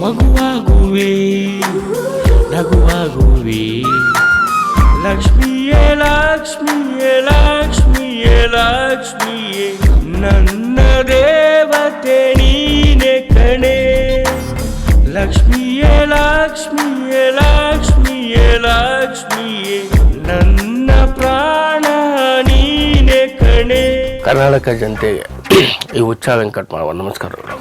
ಮಗುವಾಗುವೆ ನಗುವಾಗುವೆ ಲಕ್ಷ್ಮಿಯೇ ಲಕ್ಷ್ಮಿಯೇ ಲಕ್ಷ್ಮಿಯೇ ಲಕ್ಷ್ಮಿಯೇ ನನ್ನ ದೇವತೆ ನೀನೆ ಕಣೆ ಲಕ್ಷ್ಮಿಯೇ ಲಕ್ಷ್ಮಿಯೇ ಲಕ್ಷ್ಮಿಯೇ ಲಕ್ಷ್ಮಿಯೇ ನನ್ನ ಪ್ರಾಣ ನೀನೆ ಕಣೆ. ಕರ್ನಾಟಕ ಜನತೆಗೆ ಈ ಹುಚ್ಚ ವೆಂಕಟ್ ಮಾಡುವ ನಮಸ್ಕಾರಗಳು.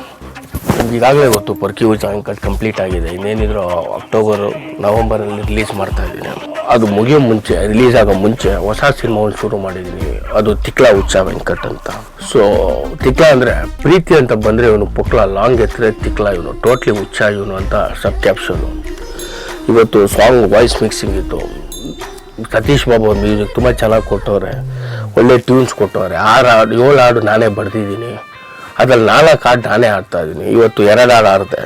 ನಿಮ್ಗೆ ಈಗಾಗಲೇ ಗೊತ್ತು ಪರ್ಕಿ ಹುಚ್ಚ ವೆಂಕಟ್ ಕಂಪ್ಲೀಟ್ ಆಗಿದೆ. ಇನ್ನೇನಿದ್ರು ಅಕ್ಟೋಬರು ನವಂಬರಲ್ಲಿ ರಿಲೀಸ್ ಮಾಡ್ತಾ ಇದ್ದೀನಿ. ಅದು ಮುಗಿಯೋ ಮುಂಚೆ ರಿಲೀಸ್ ಆಗೋ ಮುಂಚೆ ಹೊಸ ಸಿನಿಮಾವನ್ನು ಶುರು ಮಾಡಿದ್ದೀನಿ. ಅದು ತಿಕ್ಲಾ ಹುಚ್ಚ ವೆಂಕಟ್ ಅಂತ. ಸೊ ತಿಕ್ಲಾ ಅಂದರೆ ಪ್ರೀತಿ ಅಂತ ಬಂದರೆ ಇವನು ಪುಕ್ಲ, ಲಾಂಗ್ ಎತ್ತರೆ ತಿಕ್ಲಾ, ಇವನು ಟೋಟ್ಲಿ ಹುಚ್ಚ ಇವನು ಅಂತ ಸಬ್ ಕ್ಯಾಪ್ಷನು. ಇವತ್ತು ಸಾಂಗ್ ವಾಯ್ಸ್ ಮಿಕ್ಸಿಂಗ್ ಇತ್ತು. ಸತೀಶ್ ಬಾಬು ಅವ್ರ ಮ್ಯೂಸಿಕ್ ತುಂಬ ಚೆನ್ನಾಗಿ ಕೊಟ್ಟವ್ರೆ, ಒಳ್ಳೆ ಟ್ಯೂನ್ಸ್ ಕೊಟ್ಟವ್ರೆ. 7 ಹಾಡು ನಾನೇ ಬರೆದಿದ್ದೀನಿ. ಅದ್ರಲ್ಲಿ 4 ಹಾಡು ನಾನೇ ಆಡ್ತಾ ಇದ್ದೀನಿ. ಇವತ್ತು 2 ಹಾಡು ಆಡಿದೆ.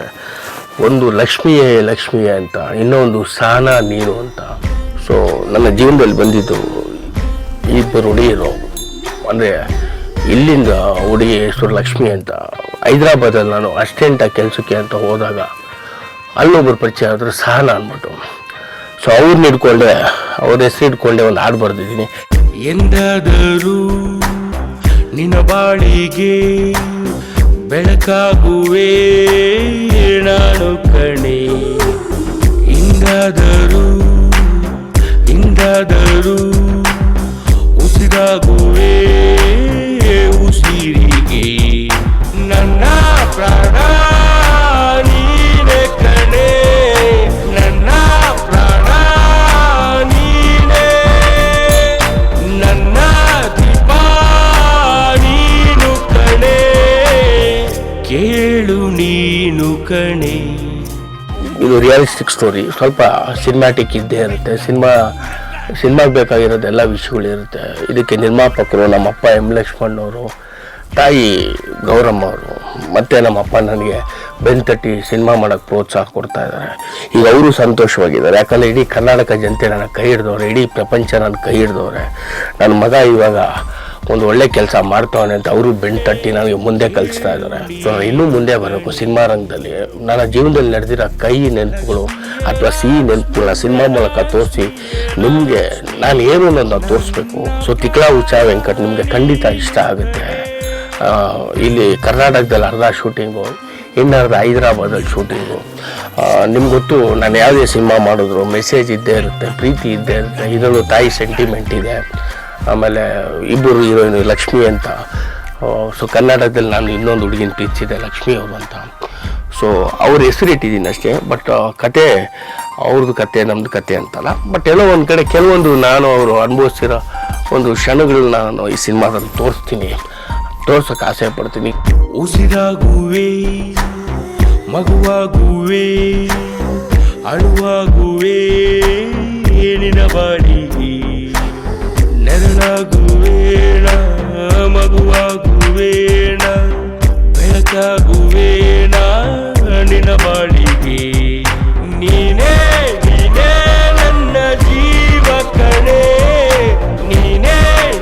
ಒಂದು ಲಕ್ಷ್ಮಿಯೇ ಲಕ್ಷ್ಮಿಯೇ ಅಂತ, ಇನ್ನೊಂದು ಸಹನಾ ನೀನು ಅಂತ. ಸೊ ನನ್ನ ಜೀವನದಲ್ಲಿ ಬಂದಿದ್ದು ಇಬ್ಬರು ಹುಡುಗಿರು. ಅಂದರೆ ಇಲ್ಲಿಂದ ಹುಡುಗಿ ಹೆಸರು ಲಕ್ಷ್ಮಿ ಅಂತ. ಹೈದ್ರಾಬಾದಲ್ಲಿ ನಾನು ಅಸಿಸ್ಟೆಂಟಾಗಿ ಕೆಲಸಕ್ಕೆ ಅಂತ ಹೋದಾಗ ಅಲ್ಲೊಬ್ಬರು ಪರಿಚಯ ಆದರೂ ಸಹನಾ ಅಂದ್ಬಿಟ್ಟು. ಸೊ ಅವ್ರನ್ನ ಹಿಡ್ಕೊಂಡೆ, ಅವ್ರ ಹೆಸರು ಹಿಡ್ಕೊಂಡೆ ಒಂದು ಹಾಡು ಬರೆದಿದ್ದೀನಿ. ಎಂದಾದರೂ ನಿನ್ನ ಬಾಳಿಗೆ ಬೆಳಕಾಗುವೆ ನಾನು ಕಣೆ, ಇಂದಾದರೂ ಉಸಿರಾಗುವೆ ಉಸಿರಿಗೆ ನನ್ನ ಪ್ರಾಣ ನೀನೆ ಕಣೆ, ನನ್ನ ಪ್ರಾಣ ನೀನೆ, ನನ್ನ ದೀಪ ನೀನು ಕಣೆ, ಕೇಳು ನೀನು ಕಣೆ. ಇದು ರಿಯಲಿಸ್ಟಿಕ್ ಸ್ಟೋರಿ. ಸ್ವಲ್ಪ ಸಿನಿಮ್ಯಾಟಿಕ್ ಇದ್ದೇ ಇರುತ್ತೆ. ಸಿನಿಮಾಗೆ ಬೇಕಾಗಿರೋದು ಎಲ್ಲ ವಿಷಯಗಳಿರುತ್ತೆ. ಇದಕ್ಕೆ ನಿರ್ಮಾಪಕರು ನಮ್ಮಪ್ಪ ಎಂ ಲಕ್ಷ್ಮಣ್ಣವರು, ತಾಯಿ ಗೌರಮ್ಮ ಅವರು, ಮತ್ತು ನಮ್ಮಪ್ಪ ನನಗೆ ಬೆನ್ತಟ್ಟಿ ಸಿನಿಮಾ ಮಾಡೋಕ್ಕೆ ಪ್ರೋತ್ಸಾಹ ಕೊಡ್ತಾ ಇದ್ದಾರೆ. ಈಗ ಅವರು ಸಂತೋಷವಾಗಿದ್ದಾರೆ. ಯಾಕಂದರೆ ಇಡೀ ಕರ್ನಾಟಕ ಜನತೆ ನನ್ನ ಕೈ ಹಿಡಿದವ್ರೆ, ಇಡೀ ಪ್ರಪಂಚ ನನ್ನ ಕೈ ಹಿಡಿದವ್ರೆ. ನನ್ನ ಮಗ ಇವಾಗ ಒಂದು ಒಳ್ಳೆ ಕೆಲಸ ಮಾಡ್ತಾವನೆ ಅಂತ ಅವರು ಬೆನ್ತಟ್ಟಿ ನನಗೆ ಮುಂದೆ ಕಲಿಸ್ತಾ ಇದ್ದಾರೆ. ಸೊ ನಾನು ಇನ್ನೂ ಮುಂದೆ ಬರಬೇಕು ಸಿನಿಮಾ ರಂಗದಲ್ಲಿ. ನನ್ನ ಜೀವನದಲ್ಲಿ ನಡೆದಿರೋ ಕಹಿ ನೆನಪುಗಳು ಅಥವಾ ಸಿಹಿ ನೆನಪುಗಳನ್ನ ಸಿನಿಮಾ ಮೂಲಕ ತೋರಿಸಿ ನಿಮಗೆ ನಾನು ಏನು ಅನ್ನೋದನ್ನ ತೋರಿಸ್ಬೇಕು. ಸೊ ತಿಕ್ಲಾ ಹುಚ್ಚ ವೆಂಕಟ್ ನಿಮಗೆ ಖಂಡಿತ ಇಷ್ಟ ಆಗುತ್ತೆ. ಇಲ್ಲಿ ಕರ್ನಾಟಕದಲ್ಲಿ ಅರ್ಧ ಶೂಟಿಂಗು, ಇನ್ನರ್ಧ ಹೈದ್ರಾಬಾದಲ್ಲಿ ಶೂಟಿಂಗು. ನಿಮ್ಗೆ ಗೊತ್ತು, ನಾನು ಯಾವುದೇ ಸಿನಿಮಾ ಮಾಡಿದ್ರು ಮೆಸೇಜ್ ಇದ್ದೇ ಇರುತ್ತೆ, ಪ್ರೀತಿ ಇದ್ದೇ ಇರುತ್ತೆ. ಇದರಲ್ಲೂ ತಾಯಿ ಸೆಂಟಿಮೆಂಟ್ ಇದೆ. ಆಮೇಲೆ ಇಬ್ಬರು ಹೀರೋಯಿನ್ ಲಕ್ಷ್ಮಿ ಅಂತ. ಸೊ ಕನ್ನಡದಲ್ಲಿ ನಾನು ಇನ್ನೊಂದು ಹುಡುಗಿನ ಪ್ರೀತಿಸಿದೆ ಲಕ್ಷ್ಮಿ ಅವರು ಅಂತ. ಸೊ ಅವ್ರ ಹೆಸರು ಇಟ್ಟಿದ್ದೀನಿ ಅಷ್ಟೇ. ಬಟ್ ಕತೆ ಅವ್ರದ್ದು ಕತೆ ನಮ್ಮದು ಕತೆ ಅಂತಲ್ಲ. ಬಟ್ ಎಲ್ಲೋ ಒಂದು ಕಡೆ ಕೆಲವೊಂದು ನಾನು ಅವರು ಅನುಭವಿಸಿರೋ ಒಂದು ಕ್ಷಣಗಳನ್ನ ನಾನು ಈ ಸಿನಿಮಾದಲ್ಲಿ ತೋರ್ಸೋಕೆ ಆಸೆ ಪಡ್ತೀನಿ. ಉಸಿರಾಗುವೆ ಮಗುವಾಗುವೆ ಅಳುವಾಗುವೆ ನಿನ್ನ ಬಾಡಿಗೆ ನೆರಳಾಗುವೇಣ ಮಗುವಾಗುವೇಣ ಬೆಳಕಾಗುವೇಣ ನಿನ್ನ ಬಾಳಿಗೆ ನೀನೇ ನೀನೇ ನನ್ನ ಜೀವ ಕಣೆ, ನೀನೇ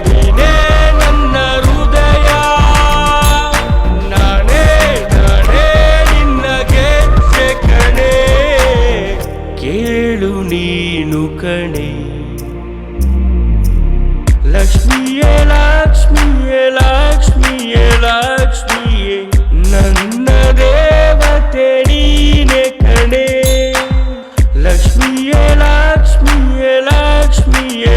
ನೀನೇ ನನ್ನ ಹೃದಯ, ನಾನೇ ನಾನೇ ನಿನ್ನ ಗೆಜ್ಜೆ ಕಣೆ, ಕೇಳು ನೀನು ಕಣೆ. ಲಕ್ಷ್ಮಿಯೇ ಲಕ್ಷ್ಮಿಯೇ ಲಕ್ಷ್ಮಿಯೇ ಲಕ್ಷ್ಮಿಯೇ ನನ್ನ ದೇವತೆ ನೀನೆ ಕಣೆ, ಲಕ್ಷ್ಮಿಯೇ ಲಕ್ಷ್ಮಿಯೇ ಲಕ್ಷ್ಮಿಯೇ